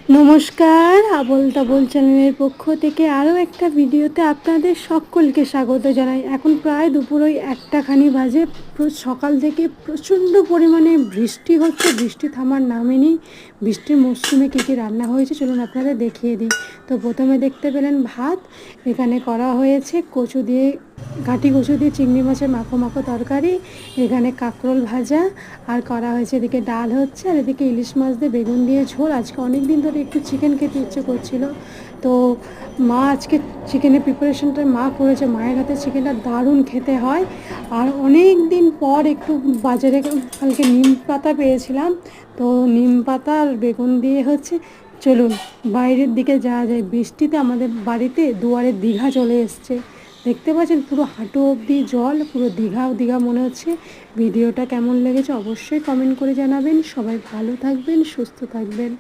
নমস্কার, আবোল তাবোল চ্যানেলের পক্ষ থেকে আরও একটা ভিডিওতে আপনাদের সকলকে স্বাগত জানাই। এখন প্রায় দুপুর ওই 1টা বাজে। সকাল থেকে প্রচণ্ড পরিমাণে বৃষ্টি হচ্ছে, বৃষ্টি থামার নামই নেই। বৃষ্টির মরশুমে কী কী রান্না হয়েছে চলুন আপনাদের দেখিয়ে দিই। তো প্রথমে দেখতে পেলেন ভাত, এখানে করা হয়েছে কচু দিয়ে, ঘাটি কচু দিয়ে চিংড়ি মাছের মাখো মাখো তরকারি, এখানে কাঁকরোল ভাজা, আর করা হয়েছে এদিকে ডাল হচ্ছে, আর এদিকে ইলিশ মাছ দিয়ে বেগুন দিয়ে ঝোল। আজকে অনেক দিন ধরে একটু চিকেন খেতে ইচ্ছে করছিল, তো মা আজকে চিকেনের প্রিপারেশনটা মা করেছে। মায়ের হাতে চিকেনটা দারুণ খেতে হয়। আর অনেক দিন পর একটু বাজারে কালকে নিম পাতা পেয়েছিলাম, তো নিম পাতা আর বেগুন দিয়ে হচ্ছে। চলুন বাইরের দিকে যাওয়া যায়। বৃষ্টিতে আমাদের বাড়িতে দুয়ারে দীঘা চলে এসছে, দেখতে পাচ্ছেন পুরো হাঁটু অবধি জল, পুরো দীঘা দীঘা মনে হচ্ছে। ভিডিওটা কেমন লেগেছে অবশ্যই কমেন্ট করে জানাবেন। সবাই ভালো থাকবেন, সুস্থ থাকবেন।